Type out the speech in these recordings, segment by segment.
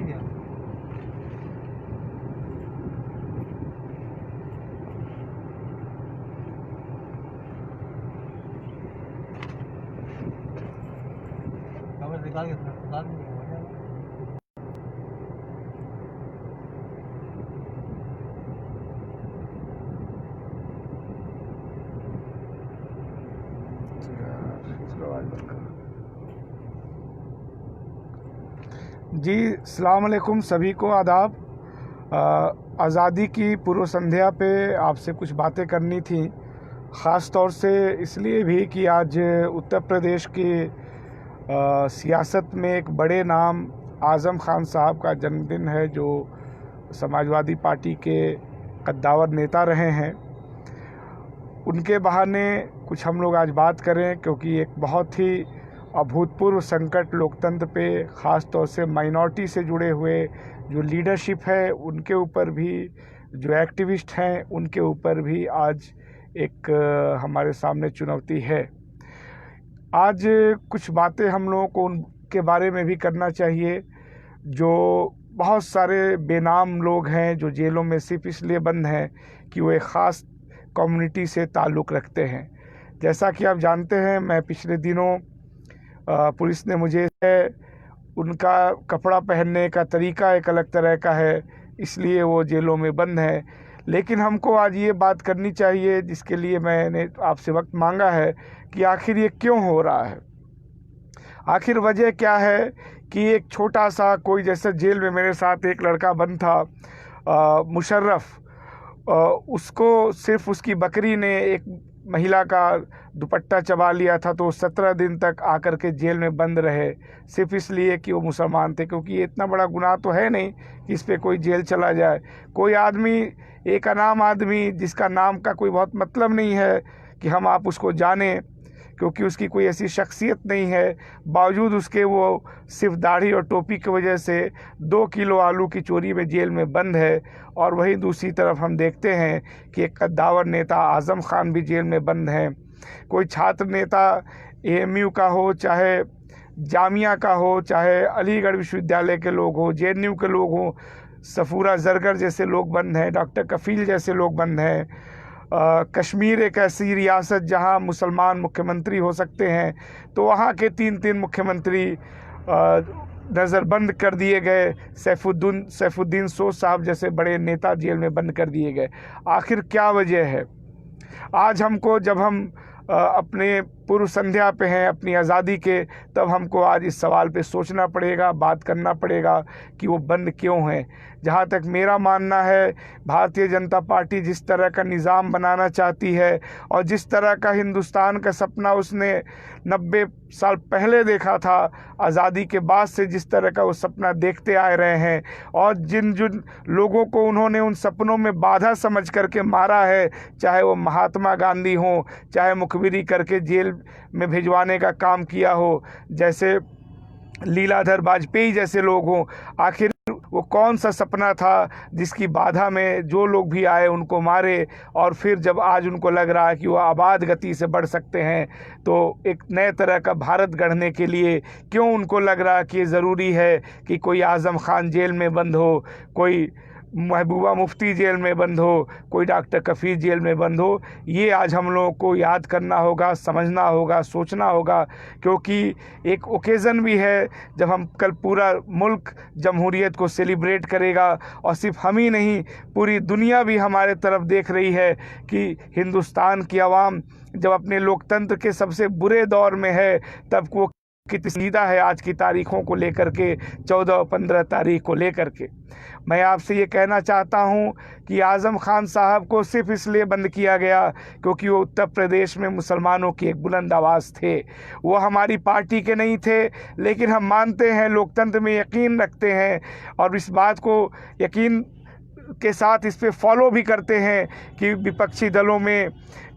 दिया। निकाल के अस्पताल में हो जाएगा। जी अस्सलाम वालेकुम, सभी को आदाब। आज़ादी की पूर्व संध्या पे आपसे कुछ बातें करनी थी, ख़ास तौर से इसलिए भी कि आज उत्तर प्रदेश की सियासत में एक बड़े नाम आज़म खान साहब का जन्मदिन है, जो समाजवादी पार्टी के कद्दावर नेता रहे हैं। उनके बहाने कुछ हम लोग आज बात करें, क्योंकि एक बहुत ही अभूतपूर्व संकट लोकतंत्र पे, ख़ास तौर से माइनॉरिटी से जुड़े हुए जो लीडरशिप है उनके ऊपर भी, जो एक्टिविस्ट हैं उनके ऊपर भी आज एक हमारे सामने चुनौती है। आज कुछ बातें हम लोगों को उनके बारे में भी करना चाहिए, जो बहुत सारे बेनाम लोग हैं जो जेलों में सिर्फ इसलिए बंद हैं कि वो एक ख़ास कम्युनिटी से ताल्लुक़ रखते हैं। जैसा कि आप जानते हैं, मैं पिछले दिनों पुलिस ने मुझे उनका कपड़ा पहनने का तरीका एक अलग तरह का है, इसलिए वो जेलों में बंद है। लेकिन हमको आज ये बात करनी चाहिए, जिसके लिए मैंने आपसे वक्त मांगा है, कि आखिर ये क्यों हो रहा है। आखिर वजह क्या है कि एक छोटा सा कोई, जैसे जेल में मेरे साथ एक लड़का बंद था मुशर्रफ, उसको सिर्फ उसकी बकरी ने एक महिला का दुपट्टा चबा लिया था, तो 17 दिन तक आकर के जेल में बंद रहे, सिर्फ इसलिए कि वो मुसलमान थे। क्योंकि ये इतना बड़ा गुनाह तो है नहीं कि इस पे कोई जेल चला जाए। कोई आदमी, एक अनाम आदमी जिसका नाम का कोई बहुत मतलब नहीं है कि हम आप उसको जाने, क्योंकि उसकी कोई ऐसी शख्सियत नहीं है, बावजूद उसके वो सिर्फ दाढ़ी और टोपी की वजह से 2 किलो आलू की चोरी में जेल में बंद है। और वहीं दूसरी तरफ हम देखते हैं कि एक कद्दावर नेता आज़म खान भी जेल में बंद हैं। कोई छात्र नेता AMU का हो, चाहे जामिया का हो, चाहे अलीगढ़ विश्वविद्यालय के लोग हो, JNU के लोग हों, सफूरा जरगर जैसे लोग बंद हैं, डॉक्टर कफील जैसे लोग बंद हैं। कश्मीर एक ऐसी रियासत जहां मुसलमान मुख्यमंत्री हो सकते हैं, तो वहां के 3 मुख्यमंत्री नज़रबंद कर दिए गए। सैफुद्दीन सोज साहब जैसे बड़े नेता जेल में बंद कर दिए गए। आखिर क्या वजह है? आज हमको, जब हम अपने पूर्व संध्या पे हैं अपनी आज़ादी के, तब हमको आज इस सवाल पे सोचना पड़ेगा, बात करना पड़ेगा कि वो बंद क्यों हैं। जहाँ तक मेरा मानना है, भारतीय जनता पार्टी जिस तरह का निज़ाम बनाना चाहती है और जिस तरह का हिंदुस्तान का सपना उसने 90 साल पहले देखा था, आज़ादी के बाद से जिस तरह का वो सपना देखते आ रहे हैं, और जिन जिन लोगों को उन्होंने उन सपनों में बाधा समझ करके मारा है, चाहे वो महात्मा गांधी हों, चाहे मुखबिरी करके जेल में भिजवाने का काम किया हो, जैसे लीलाधर वाजपेयी जैसे लोग हों, आखिर वो कौन सा सपना था जिसकी बाधा में जो लोग भी आए उनको मारे, और फिर जब आज उनको लग रहा है कि वो आबाद गति से बढ़ सकते हैं, तो एक नए तरह का भारत गढ़ने के लिए क्यों उनको लग रहा है कि ये ज़रूरी है कि कोई आज़म खान जेल में बंद हो, कोई महबूबा मुफ्ती जेल में बंद हो, कोई डॉक्टर कफील जेल में बंद हो। ये आज हम लोगों को याद करना होगा, समझना होगा, सोचना होगा, क्योंकि एक ओकेज़न भी है जब हम कल पूरा मुल्क जमहूरियत को सेलिब्रेट करेगा, और सिर्फ हम ही नहीं, पूरी दुनिया भी हमारे तरफ देख रही है कि हिंदुस्तान की आवाम जब अपने लोकतंत्र के सबसे बुरे दौर में है, तब वो कितनी सीधा है आज की तारीखों को लेकर के, 14 और 15 तारीख को लेकर के। मैं आपसे ये कहना चाहता हूँ कि आज़म खान साहब को सिर्फ इसलिए बंद किया गया क्योंकि वो उत्तर प्रदेश में मुसलमानों की एक बुलंद आवाज़ थे। वो हमारी पार्टी के नहीं थे, लेकिन हम मानते हैं, लोकतंत्र में यकीन रखते हैं, और इस बात को यकीन के साथ इस पे फॉलो भी करते हैं कि विपक्षी दलों में,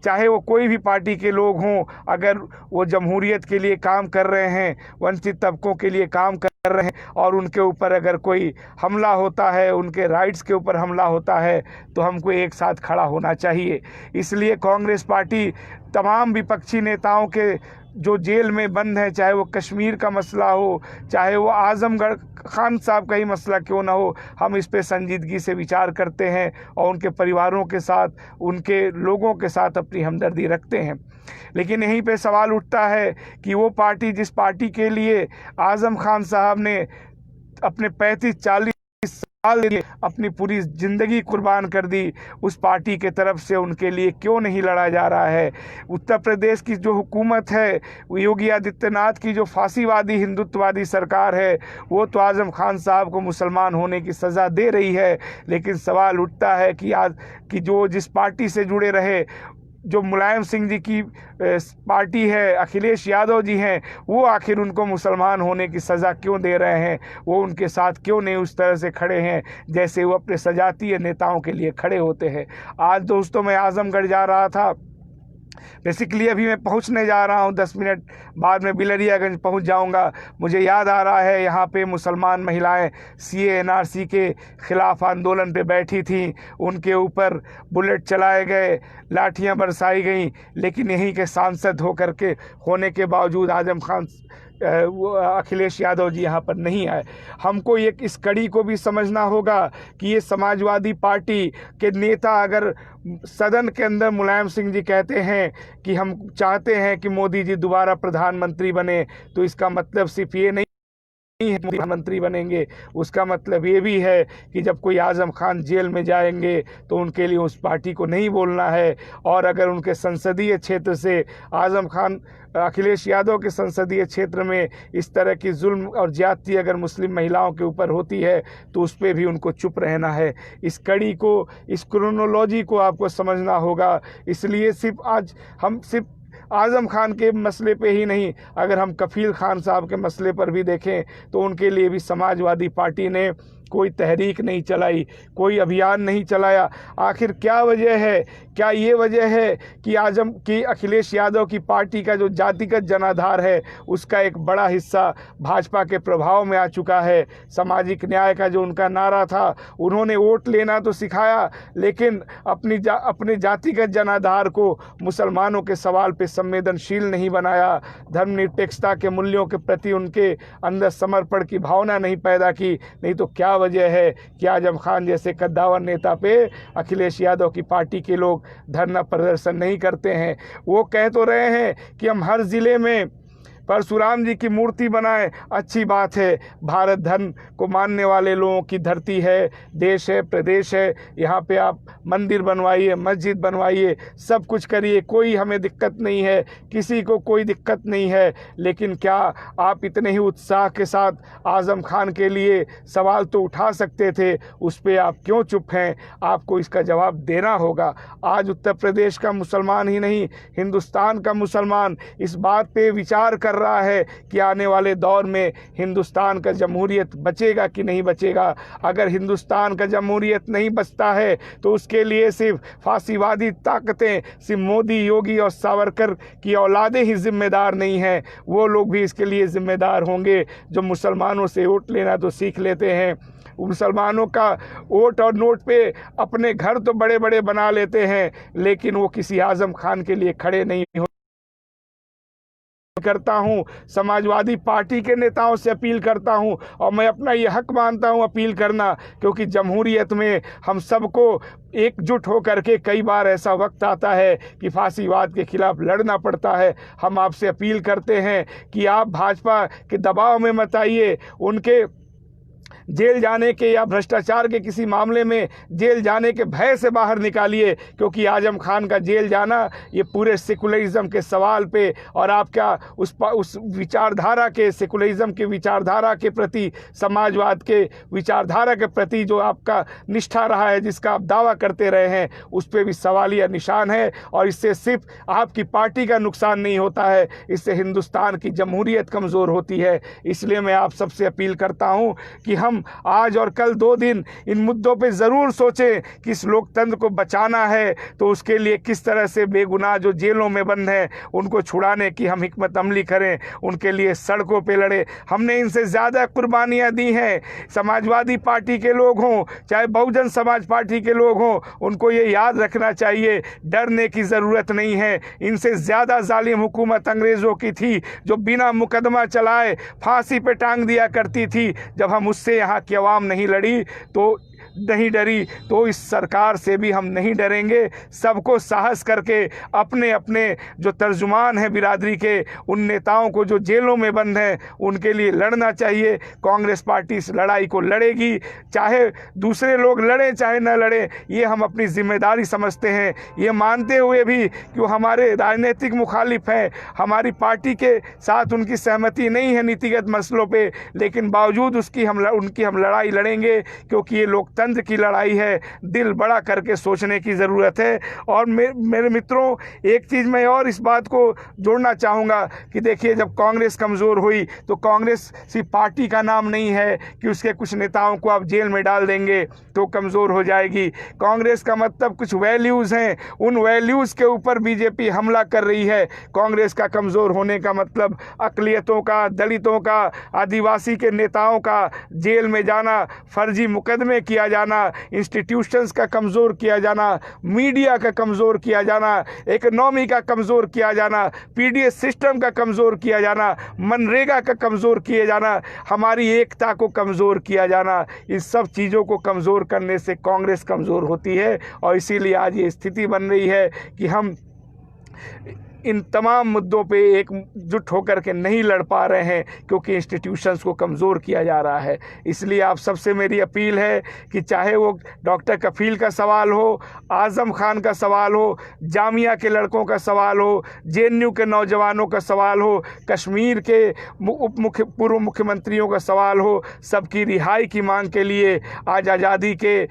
चाहे वो कोई भी पार्टी के लोग हों, अगर वो जमहूरियत के लिए काम कर रहे हैं, वंचित तबकों के लिए काम कर रहे हैं, और उनके ऊपर अगर कोई हमला होता है, उनके राइट्स के ऊपर हमला होता है, तो हमको एक साथ खड़ा होना चाहिए। इसलिए कांग्रेस पार्टी तमाम विपक्षी नेताओं के जो जेल में बंद हैं, चाहे वो कश्मीर का मसला हो, चाहे वो आजमगढ़ खान साहब का ही मसला क्यों ना हो, हम इस पे संजीदगी से विचार करते हैं और उनके परिवारों के साथ, उनके लोगों के साथ अपनी हमदर्दी रखते हैं। लेकिन यहीं पे सवाल उठता है कि वो पार्टी, जिस पार्टी के लिए आज़म खान साहब ने अपने 35-40 साल लिए अपनी पूरी ज़िंदगी कुर्बान कर दी, उस पार्टी के तरफ से उनके लिए क्यों नहीं लड़ा जा रहा है। उत्तर प्रदेश की जो हुकूमत है, योगी आदित्यनाथ की जो फांसीवादी हिंदुत्ववादी सरकार है, वो तो आज़म खान साहब को मुसलमान होने की सज़ा दे रही है। लेकिन सवाल उठता है कि आज कि जो जिस पार्टी से जुड़े रहे, जो मुलायम सिंह जी की पार्टी है, अखिलेश यादव जी हैं, वो आखिर उनको मुसलमान होने की सज़ा क्यों दे रहे हैं, वो उनके साथ क्यों नहीं उस तरह से खड़े हैं जैसे वो अपने सजातीय नेताओं के लिए खड़े होते हैं। आज दोस्तों मैं आज़मगढ़ जा रहा था, बेसिकली अभी मैं पहुंचने जा रहा हूं, 10 मिनट बाद में बिलरियागंज पहुंच जाऊंगा। मुझे याद आ रहा है यहाँ पे मुसलमान महिलाएं CA NRC के ख़िलाफ़ आंदोलन पे बैठी थीं, उनके ऊपर बुलेट चलाए गए, लाठियां बरसाई गईं, लेकिन यहीं के सांसद होने के बावजूद आज़म खान अखिलेश यादव जी यहाँ पर नहीं आए। हमको इस कड़ी को भी समझना होगा कि ये समाजवादी पार्टी के नेता अगर सदन के अंदर मुलायम सिंह जी कहते हैं कि हम चाहते हैं कि मोदी जी दोबारा प्रधानमंत्री बने, तो इसका मतलब सिर्फ ये नहीं है प्रधानमंत्री बनेंगे, उसका मतलब ये भी है कि जब कोई आज़म खान जेल में जाएंगे तो उनके लिए उस पार्टी को नहीं बोलना है। और अगर उनके संसदीय क्षेत्र से आज़म खान अखिलेश यादव के संसदीय क्षेत्र में इस तरह की जुल्म और ज्यादती अगर मुस्लिम महिलाओं के ऊपर होती है तो उस पर भी उनको चुप रहना है। इस कड़ी को, इस क्रोनोलॉजी को आपको समझना होगा। इसलिए हम सिर्फ आज़म खान के मसले पे ही नहीं, अगर हम कफील खान साहब के मसले पर भी देखें तो उनके लिए भी समाजवादी पार्टी ने कोई तहरीक नहीं चलाई, कोई अभियान नहीं चलाया। आखिर क्या वजह है? क्या ये वजह है कि अखिलेश यादव की पार्टी का जो जातिगत जनाधार है उसका एक बड़ा हिस्सा भाजपा के प्रभाव में आ चुका है। सामाजिक न्याय का जो उनका नारा था, उन्होंने वोट लेना तो सिखाया, लेकिन अपने जातिगत जनाधार को मुसलमानों के सवाल पे संवेदनशील नहीं बनाया। धर्मनिरपेक्षता के मूल्यों के प्रति उनके अंदर समर्पण की भावना नहीं पैदा की। नहीं तो क्या वजह है कि आज़म खान जैसे कद्दावर नेता पे अखिलेश यादव की पार्टी के लोग धरना प्रदर्शन नहीं करते हैं। वो कह तो रहे हैं कि हम हर ज़िले में परशुराम जी की मूर्ति बनाएं, अच्छी बात है, भारत धर्म को मानने वाले लोगों की धरती है, देश है, प्रदेश है, यहाँ पे आप मंदिर बनवाइए, मस्जिद बनवाइए, सब कुछ करिए, कोई हमें दिक्कत नहीं है, किसी को कोई दिक्कत नहीं है। लेकिन क्या आप इतने ही उत्साह के साथ आज़म खान के लिए सवाल तो उठा सकते थे, उस पर आप क्यों चुप हैं? आपको इसका जवाब देना होगा। आज उत्तर प्रदेश का मुसलमान ही नहीं, हिंदुस्तान का मुसलमान इस बात पे विचार कर रहा है कि आने वाले दौर में हिंदुस्तान का जमहूरियत बचेगा कि नहीं बचेगा। अगर हिंदुस्तान का जमहूरियत नहीं बचता है तो उसके लिए सिर्फ फांसीवादी ताकतें, सिर्फ मोदी, योगी और सावरकर की औलादें ही जिम्मेदार नहीं हैं, वो लोग भी इसके लिए जिम्मेदार होंगे जो मुसलमानों से वोट लेना तो सीख लेते हैं। मुसलमानों का वोट और नोट पे अपने घर तो बड़े बड़े बना लेते हैं, लेकिन वो किसी आज़म खान के लिए खड़े नहीं हो करता हूं। समाजवादी पार्टी के नेताओं से अपील करता हूं और मैं अपना ये हक मानता हूं अपील करना, क्योंकि जमहूरियत में हम सबको एकजुट होकर के कई बार ऐसा वक्त आता है कि फांसीवाद के खिलाफ लड़ना पड़ता है। हम आपसे अपील करते हैं कि आप भाजपा के दबाव में मत आइए, उनके जेल जाने के या भ्रष्टाचार के किसी मामले में जेल जाने के भय से बाहर निकालिए, क्योंकि आज़म खान का जेल जाना ये पूरे सेकुलरिज्म के सवाल पे और आपका उस विचारधारा के, सेकुलरिज्म की विचारधारा के प्रति, समाजवाद के विचारधारा के प्रति जो आपका निष्ठा रहा है, जिसका आप दावा करते रहे हैं, उस पर भी सवालिया निशान है। और इससे सिर्फ आपकी पार्टी का नुकसान नहीं होता है, इससे हिंदुस्तान की जमहूरियत कमज़ोर होती है। इसलिए मैं आप सबसे अपील करता हूँ कि हम हम आज और कल 2 दिन इन मुद्दों पे ज़रूर सोचें कि इस लोकतंत्र को बचाना है तो उसके लिए किस तरह से बेगुनाह जो जेलों में बंद हैं उनको छुड़ाने की हम हिकमत अमली करें, उनके लिए सड़कों पे लड़े। हमने इनसे ज़्यादा कुर्बानियाँ दी हैं। समाजवादी पार्टी के लोग हों चाहे बहुजन समाज पार्टी के लोग हों, उनको ये याद रखना चाहिए, डरने की ज़रूरत नहीं है। इनसे ज़्यादा जालिम हुकूमत अंग्रेज़ों की थी जो बिना मुकदमा चलाए फांसी पे टांग दिया करती थी। जब हम उससे यहाँ की आवाम नहीं लड़ी तो नहीं डरी, तो इस सरकार से भी हम नहीं डरेंगे। सबको साहस करके अपने अपने जो तर्जुमान हैं बिरादरी के, उन नेताओं को जो जेलों में बंद हैं उनके लिए लड़ना चाहिए। कांग्रेस पार्टी इस लड़ाई को लड़ेगी, चाहे दूसरे लोग लड़ें चाहे न लड़ें, ये हम अपनी जिम्मेदारी समझते हैं। ये मानते हुए भी कि वो हमारे राजनीतिक मुखालिफ हैं, हमारी पार्टी के साथ उनकी सहमति नहीं है नीतिगत मसलों पे, लेकिन बावजूद उसकी उनकी हम लड़ाई लड़ेंगे, क्योंकि ये लोकतंत्र की लड़ाई है। दिल बड़ा करके सोचने की ज़रूरत है। और मेरे मित्रों, एक चीज़ मैं और इस बात को जोड़ना चाहूँगा कि देखिए, जब कांग्रेस कमज़ोर हुई तो कांग्रेस सिर्फ पार्टी का नाम नहीं है कि उसके कुछ नेताओं को आप जेल में डाल देंगे तो कमज़ोर हो जाएगी। कांग्रेस का मतलब कुछ वैल्यूज़ हैं, उन वैल्यूज़ के ऊपर बीजेपी हमला कर रही है। कांग्रेस का कमज़ोर होने का मतलब अक़लियतों का, दलितों का, आदिवासी के नेताओं का जेल में जाना, फर्जी मुकदमे किया जाना, इंस्टीट्यूशंस का कमज़ोर किया जाना, मीडिया का कमज़ोर किया जाना, इकोनॉमी का कमज़ोर किया जाना, पीडीएस सिस्टम का कमज़ोर किया जाना, मनरेगा का कमज़ोर किया जाना, हमारी एकता को कमज़ोर किया जाना। इस सब चीज़ों को कमज़ोर करने से कांग्रेस कमज़ोर होती है। और इसीलिए आज ये स्थिति बन रही है कि हम इन तमाम मुद्दों पे एकजुट होकर के नहीं लड़ पा रहे हैं, क्योंकि इंस्टीट्यूशंस को कमज़ोर किया जा रहा है। इसलिए आप सबसे मेरी अपील है कि चाहे वो डॉक्टर कफ़ील का सवाल हो, आज़म खान का सवाल हो, जामिया के लड़कों का सवाल हो, जेएनयू के नौजवानों का सवाल हो, कश्मीर के पूर्व मुख्यमंत्रियों का सवाल हो, सबकी रिहाई की मांग के लिए आज आज़ादी के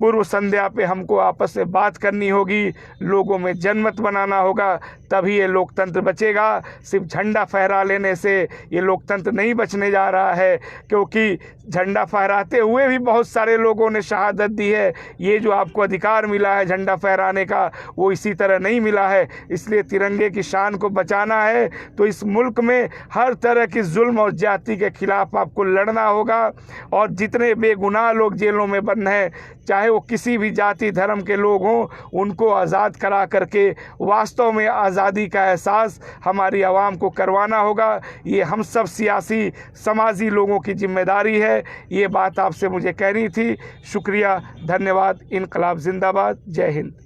पूर्व संध्या पे हमको आपस में बात करनी होगी, लोगों में जनमत बनाना होगा, तभी ये लोकतंत्र बचेगा। सिर्फ झंडा फहरा लेने से ये लोकतंत्र नहीं बचने जा रहा है, क्योंकि झंडा फहराते हुए भी बहुत सारे लोगों ने शहादत दी है। ये जो आपको अधिकार मिला है झंडा फहराने का, वो इसी तरह नहीं मिला है। इसलिए तिरंगे की शान को बचाना है तो इस मुल्क में हर तरह की जुल्म और जाति के खिलाफ आपको लड़ना होगा। और जितने बेगुनाह लोग जेलों में बंद हैं, चाहे वो किसी भी जाति धर्म के लोग हों, उनको आज़ाद करा करके वास्तव में आज़ादी का एहसास हमारी आवाम को करवाना होगा। ये हम सब सियासी समाजी लोगों की जिम्मेदारी है। ये बात आपसे मुझे कहनी थी। शुक्रिया, धन्यवाद। इनकलाब जिंदाबाद। जय हिंद।